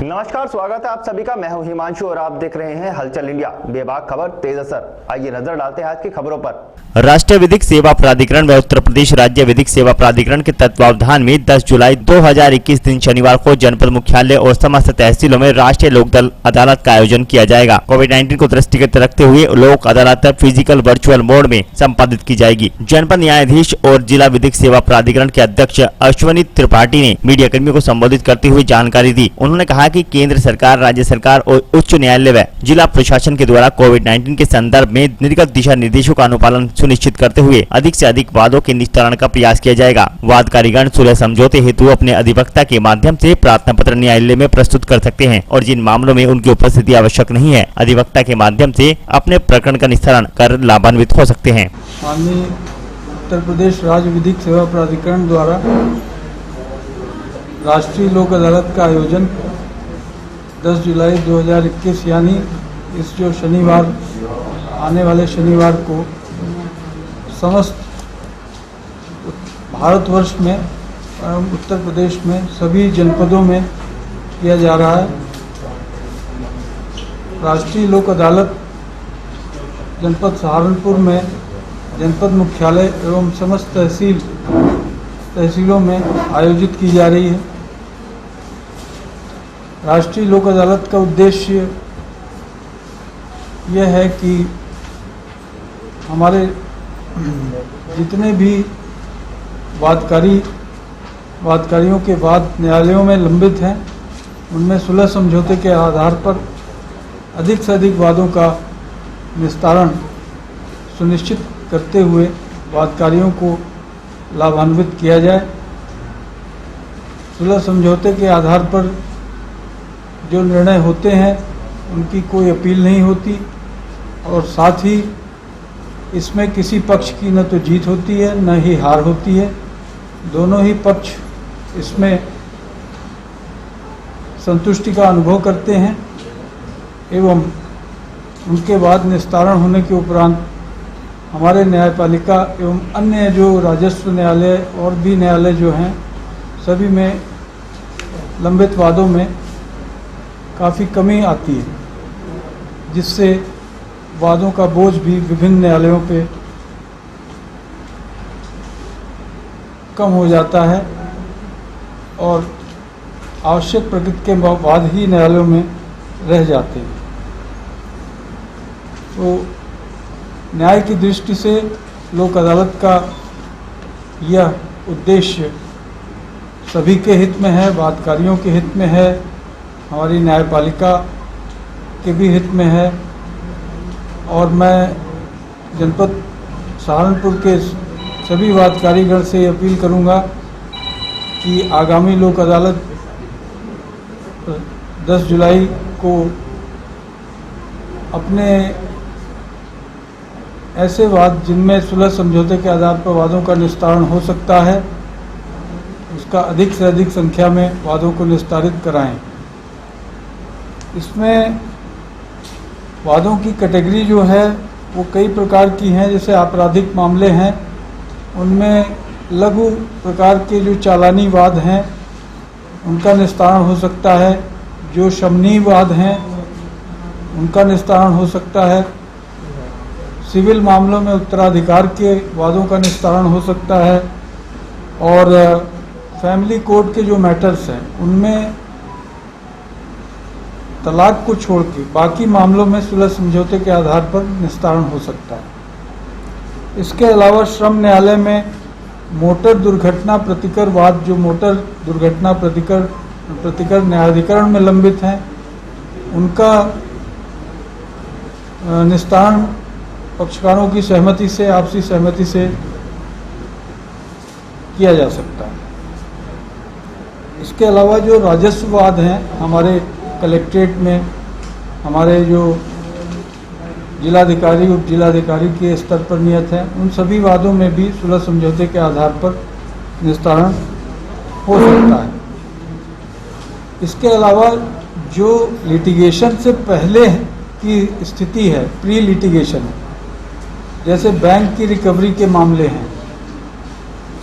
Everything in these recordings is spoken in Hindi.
नमस्कार, स्वागत है आप सभी का। मैं हूं हिमांशु और आप देख रहे हैं हलचल इंडिया। बेबाक खबर तेज असर। आइए नजर डालते हैं आज की खबरों पर। राष्ट्रीय विधिक सेवा प्राधिकरण व उत्तर प्रदेश राज्य विधिक सेवा प्राधिकरण के तत्वावधान में 10 जुलाई 2021 दिन शनिवार को जनपद मुख्यालय और समस्त तहसीलों में राष्ट्रीय लोक अदालत का आयोजन किया जाएगा। कोविड-19 को दृष्टिगत रखते हुए लोक अदालत फिजिकल वर्चुअल मोड में संपादित की जाएगी। जनपद न्यायाधीश और जिला विधिक सेवा प्राधिकरण के अध्यक्ष अश्वनी त्रिपाठी ने मीडिया कर्मियों को संबोधित करते हुए जानकारी दी। उन्होंने कहा कि केंद्र सरकार, राज्य सरकार और उच्च न्यायालय व जिला प्रशासन के द्वारा कोविड-19 के संदर्भ में निर्गत दिशा निर्देशों का अनुपालन सुनिश्चित करते हुए अधिक से अधिक वादों के निस्तारण का प्रयास किया जाएगा। वादकारीगण सुलह समझौते हेतु अपने अधिवक्ता के माध्यम से प्रार्थना पत्र न्यायालय में प्रस्तुत कर सकते हैं और जिन मामलों में उनकी उपस्थिति आवश्यक नहीं है, अधिवक्ता के माध्यम से अपने प्रकरण का निस्तारण कर लाभान्वित हो सकते हैं। माननीय उत्तर प्रदेश राज्य विधिक सेवा प्राधिकरण द्वारा राष्ट्रीय लोक अदालत का आयोजन 10 जुलाई 2021 यानी इस जो शनिवार आने वाले शनिवार को समस्त भारतवर्ष में उत्तर प्रदेश में सभी जनपदों में किया जा रहा है। राष्ट्रीय लोक अदालत जनपद सहारनपुर में जनपद मुख्यालय एवं समस्त तहसीलों में आयोजित की जा रही है। राष्ट्रीय लोक अदालत का उद्देश्य यह है कि हमारे जितने भी वादकारियों के वाद न्यायालयों में लंबित हैं, उनमें सुलह समझौते के आधार पर अधिक से अधिक वादों का निस्तारण सुनिश्चित करते हुए वादकारियों को लाभान्वित किया जाए। सुलह समझौते के आधार पर जो निर्णय होते हैं उनकी कोई अपील नहीं होती और साथ ही इसमें किसी पक्ष की न तो जीत होती है न ही हार होती है। दोनों ही पक्ष इसमें संतुष्टि का अनुभव करते हैं एवं उनके बाद निस्तारण होने के उपरांत हमारे न्यायपालिका एवं अन्य जो राजस्व न्यायालय और भी न्यायालय जो हैं, सभी में लंबित वादों में काफ़ी कमी आती है, जिससे वादों का बोझ भी विभिन्न न्यायालयों पे कम हो जाता है और आवश्यक प्रकृति के वाद ही न्यायालयों में रह जाते हैं। तो न्याय की दृष्टि से लोक अदालत का यह उद्देश्य सभी के हित में है, वादकारियों के हित में है, हमारी न्यायपालिका के भी हित में है। और मैं जनपद सहारनपुर के सभी वादकारीगण से अपील करूंगा कि आगामी लोक अदालत 10 जुलाई को अपने ऐसे वाद जिनमें सुलह समझौते के आधार पर वादों का निस्तारण हो सकता है, उसका अधिक से अधिक संख्या में वादों को निस्तारित कराएं। इसमें वादों की कैटेगरी जो है वो कई प्रकार की हैं। जैसे आपराधिक मामले हैं, उनमें लघु प्रकार के जो चालानी वाद हैं उनका निस्तारण हो सकता है। जो शमनी वाद हैं उनका निस्तारण हो सकता है। सिविल मामलों में उत्तराधिकार के वादों का निस्तारण हो सकता है। और फैमिली कोर्ट के जो मैटर्स हैं उनमें तलाक को छोड़ के बाकी मामलों में सुलह समझौते के आधार पर निस्तारण हो सकता है। इसके अलावा श्रम न्यायालय में मोटर दुर्घटना प्रतिकर वाद, जो मोटर दुर्घटना प्रतिकर न्यायाधिकरण में लंबित हैं, उनका निस्तारण पक्षकारों की सहमति से, आपसी सहमति से किया जा सकता है। इसके अलावा जो राजस्व वाद हैं, हमारे कलेक्ट्रेट में हमारे जो जिलाधिकारी उप जिलाधिकारी के स्तर पर नियत है, उन सभी वादों में भी सुलह समझौते के आधार पर निस्तारण हो सकता है। इसके अलावा जो लिटिगेशन से पहले की स्थिति है, प्री लिटिगेशन, जैसे बैंक की रिकवरी के मामले हैं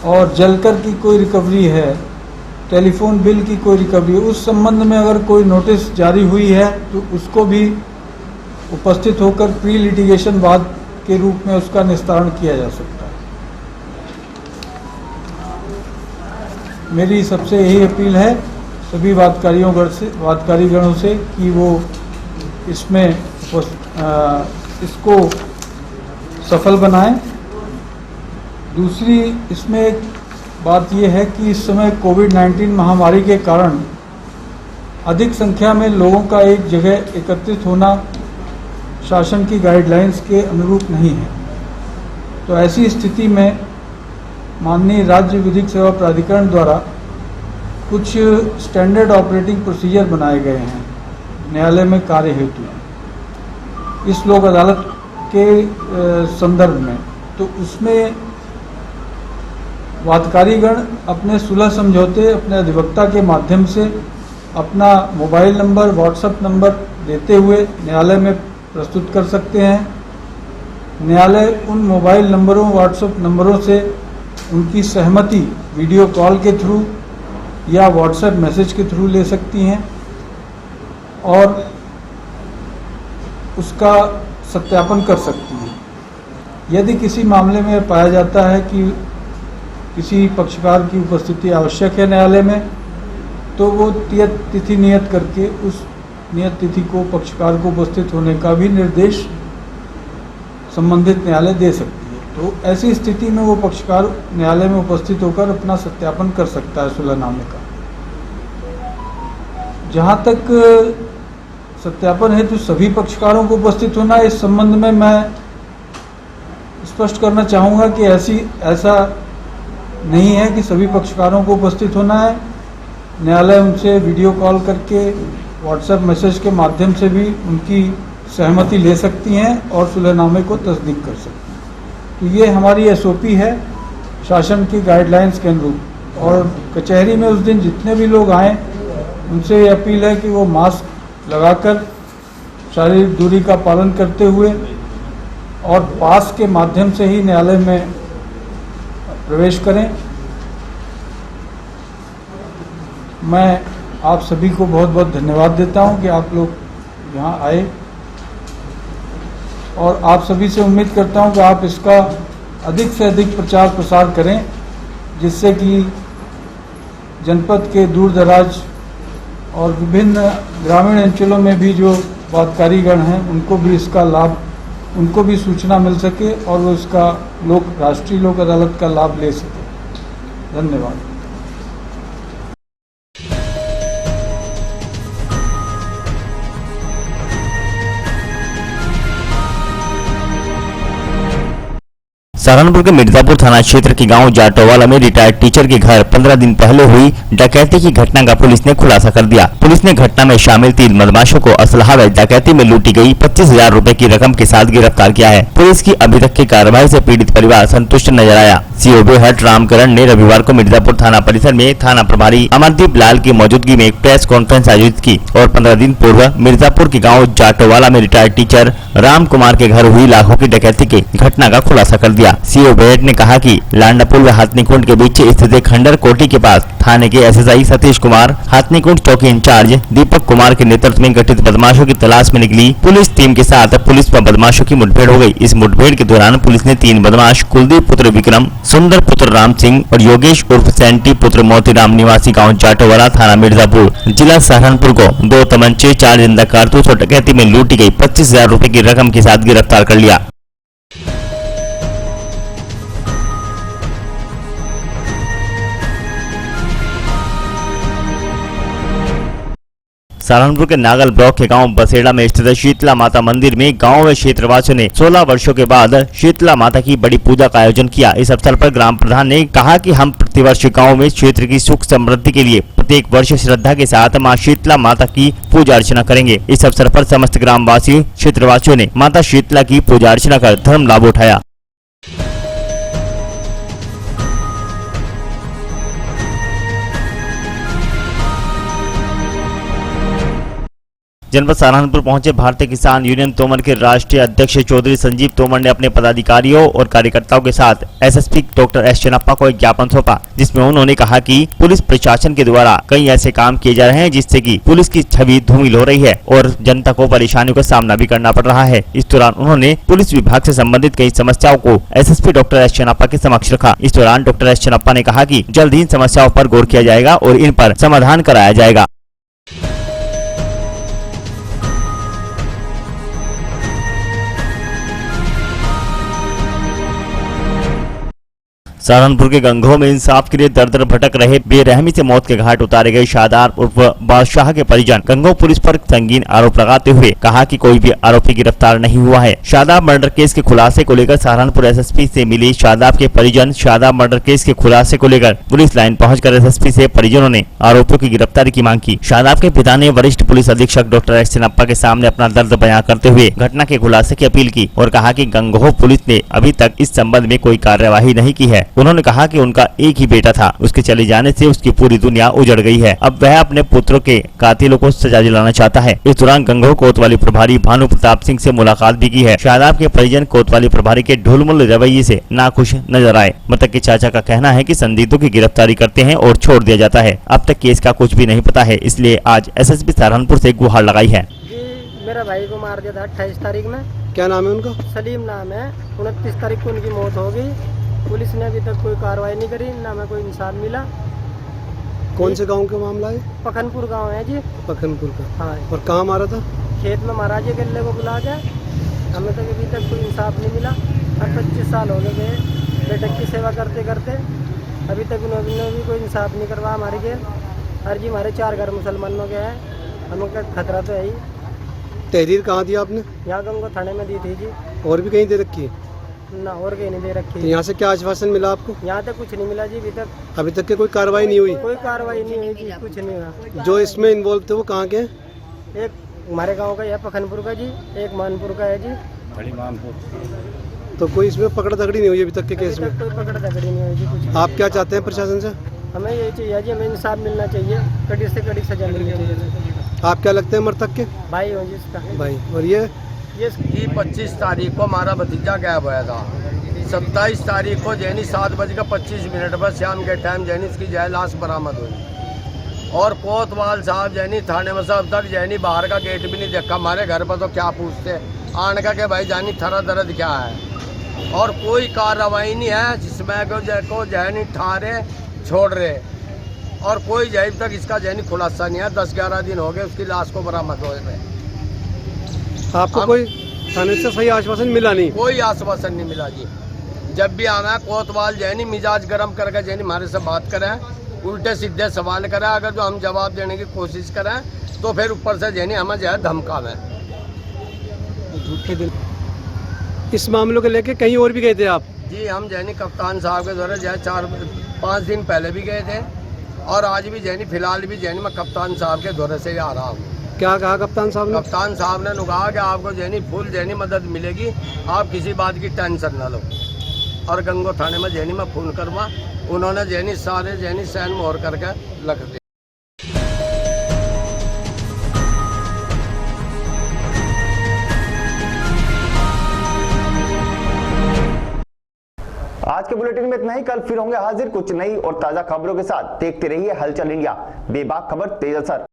और जलकर की कोई रिकवरी है, टेलीफोन बिल की कोई रिकवरी, उस संबंध में अगर कोई नोटिस जारी हुई है तो उसको भी उपस्थित होकर प्री लिटिगेशन वाद के रूप में उसका निस्तारण किया जा सकता है। मेरी सबसे यही अपील है सभी वादकारीगणों से कि वो इसमें इसको सफल बनाएं। दूसरी इसमें एक बात यह है कि इस समय कोविड-19 महामारी के कारण अधिक संख्या में लोगों का एक जगह एकत्रित होना शासन की गाइडलाइंस के अनुरूप नहीं है। तो ऐसी स्थिति में माननीय राज्य विधिक सेवा प्राधिकरण द्वारा कुछ स्टैंडर्ड ऑपरेटिंग प्रोसीजर बनाए गए हैं न्यायालय में कार्य हेतु इस लोक अदालत के संदर्भ में। तो उसमें वादकारीगण अपने सुलह समझौते अपने अधिवक्ता के माध्यम से अपना मोबाइल नंबर, व्हाट्सएप नंबर देते हुए न्यायालय में प्रस्तुत कर सकते हैं। न्यायालय उन मोबाइल नंबरों, व्हाट्सएप नंबरों से उनकी सहमति वीडियो कॉल के थ्रू या व्हाट्सएप मैसेज के थ्रू ले सकती हैं और उसका सत्यापन कर सकती हैं। यदि किसी मामले में पाया जाता है कि किसी पक्षकार की उपस्थिति आवश्यक है न्यायालय में, तो वो तिथि नियत करके उस नियत तिथि को पक्षकार को उपस्थित होने का भी निर्देश संबंधित न्यायालय दे सकती है। तो ऐसी स्थिति में वो पक्षकार न्यायालय में उपस्थित होकर अपना सत्यापन कर सकता है सुलहनामे का। जहाँ तक सत्यापन है तो सभी पक्षकारों को उपस्थित होना, इस संबंध में मैं स्पष्ट करना चाहूँगा कि ऐसा नहीं है कि सभी पक्षकारों को उपस्थित होना है। न्यायालय उनसे वीडियो कॉल करके व्हाट्सएप मैसेज के माध्यम से भी उनकी सहमति ले सकती हैं और सुलहनामे को तस्दीक कर सकती हैं। तो ये हमारी एसओपी है शासन की गाइडलाइंस के अनुरूप। और कचहरी में उस दिन जितने भी लोग आएँ उनसे ये अपील है कि वो मास्क लगाकर शारीरिक दूरी का पालन करते हुए और पास के माध्यम से ही न्यायालय में प्रवेश करें। मैं आप सभी को बहुत बहुत धन्यवाद देता हूं कि आप लोग यहाँ आए और आप सभी से उम्मीद करता हूं कि आप इसका अधिक से अधिक प्रचार प्रसार करें, जिससे कि जनपद के दूर दराज और विभिन्न ग्रामीण अंचलों में भी जो वादकारीगण हैं उनको भी इसका लाभ, उनको भी सूचना मिल सके और वो इसका राष्ट्रीय लोक अदालत का लाभ ले सके। धन्यवाद। सहारनपुर के मिर्जापुर थाना क्षेत्र के गांव जाटोवाला में रिटायर्ड टीचर के घर 15 दिन पहले हुई डकैती की घटना का पुलिस ने खुलासा कर दिया। पुलिस ने घटना में शामिल 3 बदमाशों को असलहा व डकैती में लूटी गई 25,000 रुपए की रकम के साथ गिरफ्तार किया है। पुलिस की अभी तक की कार्रवाई से पीड़ित परिवार संतुष्ट नजर आया। सीओ बेहट रामकरण ने रविवार को मिर्जापुर थाना परिसर में थाना प्रभारी अमरदीप लाल की मौजूदगी में एक प्रेस कॉन्फ्रेंस आयोजित की और 15 दिन पूर्व मिर्जापुर के गाँव जाटोवाला में रिटायर्ड टीचर राम कुमार के घर हुई लाखों की डकैती की घटना का खुलासा कर दिया। सीओ बेहट ने कहा कि लांडापुल व हाथनीकुंड के बीच स्थित खंडर कोठी के पास थाने के एसएसआई सतीश कुमार, हाथनीकुंड चौकी इंचार्ज दीपक कुमार के नेतृत्व में गठित बदमाशों की तलाश में निकली पुलिस टीम के साथ पुलिस व बदमाशों की मुठभेड़ हो गई। इस मुठभेड़ के दौरान पुलिस ने 3 बदमाश कुलदीप पुत्र विक्रम, सुंदर पुत्र राम सिंह और योगेश उर्फ सैंटी पुत्र मोतीराम निवासी गाँव जाटोवाला थाना मिर्जापुर जिला सहारनपुर को 2 तमंचे, 4 जिंदा कारतूस और डकैती में लूटी गई 25,000 रुपए की रकम के साथ गिरफ्तार कर लिया। सहारनपुर के नागल ब्लॉक के गांव बसेड़ा में स्थित शीतला माता मंदिर में गांव व क्षेत्रवासियों ने 16 वर्षों के बाद शीतला माता की बड़ी पूजा का आयोजन किया। इस अवसर पर ग्राम प्रधान ने कहा कि हम प्रतिवर्ष गांव में क्षेत्र की सुख समृद्धि के लिए प्रत्येक वर्ष श्रद्धा के साथ मां शीतला माता की पूजा अर्चना करेंगे। इस अवसर पर समस्त ग्रामवासी क्षेत्रवासियों ने माता शीतला की पूजा अर्चना कर धर्म लाभ उठाया। जनपद सहारनपुर पहुंचे भारतीय किसान यूनियन तोमर के राष्ट्रीय अध्यक्ष चौधरी संजीव तोमर ने अपने पदाधिकारियों और कार्यकर्ताओं के साथ एसएसपी डॉक्टर एस चन्नप्पा को एक ज्ञापन सौंपा, जिसमें उन्होंने कहा कि पुलिस प्रशासन के द्वारा कई ऐसे काम किए जा रहे हैं जिससे कि पुलिस की छवि धूमिल हो रही है और जनता को परेशानियों का सामना भी करना पड़ रहा है। इस दौरान उन्होंने पुलिस विभाग से संबंधित कई समस्याओं को एसएसपी डॉक्टर एस चन्नप्पा के समक्ष रखा। इस दौरान डॉक्टर एस चन्नप्पा ने कहा कि जल्द ही इन समस्याओं पर गौर किया जाएगा और इन पर समाधान कराया जाएगा। सहारनपुर के गंगोह में इंसाफ के लिए दर दर भटक रहे बेरहमी से मौत के घाट उतारे गए शादार उर्फ बादशाह के परिजन गंगोह पुलिस पर संगीन आरोप लगाते हुए कहा कि कोई भी आरोपी गिरफ्तार नहीं हुआ है। शादाब मर्डर केस के खुलासे को लेकर सहारनपुर एसएसपी से मिली शादाब के परिजन शादाब मर्डर केस के खुलासे को लेकर पुलिस लाइन पहुंचकर एसएसपी से परिजनों ने आरोपियों की गिरफ्तारी की मांग की। शादाब के पिता ने वरिष्ठ पुलिस अधीक्षक डॉक्टर एस चन्नप्पा के सामने अपना दर्द बयां करते हुए घटना के खुलासे की अपील की और कहा कि गंगोह पुलिस ने अभी तक इस संबंध में कोई कार्यवाही नहीं की है। उन्होंने कहा कि उनका एक ही बेटा था, उसके चले जाने से उसकी पूरी दुनिया उजड़ गई है। अब वह अपने पुत्रों के कातिलों को सजा दिलाना चाहता है। इस दौरान गंगोह कोतवाली प्रभारी भानु प्रताप सिंह से मुलाकात भी की है। शादाब के परिजन कोतवाली प्रभारी के ढुलमुल रवैये से नाखुश नजर आए। मृतक के चाचा का कहना है कि संदिग्धों की गिरफ्तारी करते हैं और छोड़ दिया जाता है। अब तक केस का कुछ भी नहीं पता है, इसलिए आज एसएसपी सहारनपुर से गुहार लगाई है। मेरा भाई को मार दिया था 28 तारीख में। क्या नाम है उनका? सलीम नाम है। 29 तारीख को उनकी मौत हो गई। पुलिस ने अभी तक कोई कार्रवाई नहीं करी, ना हमें कोई इंसाफ मिला। कौन से गांव का मामला है? पखनपुर गांव है जी। पखनपुर का? हाँ। और कहाँ मारा था? खेत में मारा जी, गले को बुला के। हमें तक अभी तक कोई इंसाफ नहीं मिला। अब 25 साल हो गए बेटे की सेवा करते करते, अभी तक उन्होंने भी कोई इंसाफ नहीं करवा हमारे के। हर जी हमारे 4 घर मुसलमानों के हैं, हमें का खतरा तो है ही। तहरीर कहाँ दी आपने? यहाँ गंगोह थाने में दी थी जी। और भी कहीं दे रखी है? ना और कहीं नहीं दे रखी। तो यहाँ से क्या आश्वासन मिला आपको? यहाँ तक कुछ नहीं मिला जी अभी तक। अभी तक के कोई कार्रवाई नहीं हुई? कोई कार्रवाई नहीं हुई जी, कुछ नहीं हुआ। जो इसमें इन्वॉल्व थे वो कहाँ के हैं? एक हमारे गांव का है पखनपुर का जी, एक मानपुर का है जी। तो कोई इसमें पकड़ दगड़ी नहीं हुई अभी तक के केस में? कोई पकड़ दगड़ी नहीं हुई जी कुछ। आप क्या चाहते हैं प्रशासन से? हमें यही चाहिए जी, हमें इंसाफ मिलना चाहिए, कड़ी से कड़ी सजा मिलनी चाहिए। आप क्या लगते हैं मृतक के? भाई हो जी इसका भाई। और ये 25 तारीख को हमारा भतीजा गायब हुआ था। 27 तारीख को जैनी 7:25 पर शाम के टाइम जैनी इसकी लाश बरामद हुई। और कोतवाल साहब जैनी थाने में अब तक जैनी बाहर का गेट भी नहीं देखा। हमारे घर पर तो क्या पूछते आने का के भाई जानी थरा दर्द क्या है, और कोई कार्रवाई नहीं है जिसमें को जैनी ठारे छोड़ रहे, और कोई जब तक इसका जैनी खुलासा नहीं है। 10-11 दिन हो गए उसकी लाश को बरामद हो रहे। आपको कोई थाने से सही आश्वासन मिला नहीं? कोई आश्वासन नहीं मिला जी। जब भी आना कोतवाल जैनी मिजाज गर्म करके जैनी हमारे से बात करें, उल्टे सीधे सवाल करें, अगर जो हम जवाब देने की कोशिश करें तो फिर ऊपर से जैनी हमें जो है धमकावें। इस मामलों को लेके कहीं और भी गए थे आप? जी हम जैनी कप्तान साहब के द्वारा जो 4-5 दिन पहले भी गए थे, और आज भी जैनी फिलहाल भी जैनी मैं कप्तान साहब के दौरे से आ रहा हूँ। क्या कहा कप्तान साहब ने? कप्तान साहब ने कहा कि आपको जैनी फुल जैनी मदद मिलेगी, आप किसी बात की टेंशन ना लो। और गंगोह थाने में जैनी में फोन करवा, उन्होंने जैनी सारे जैनी सैन मोहर करके रख दिया। आज के बुलेटिन में इतना ही। कल फिर होंगे हाजिर कुछ नई और ताजा खबरों के साथ। देखते रहिए हलचल इंडिया, बेबाक खबर तेज असर।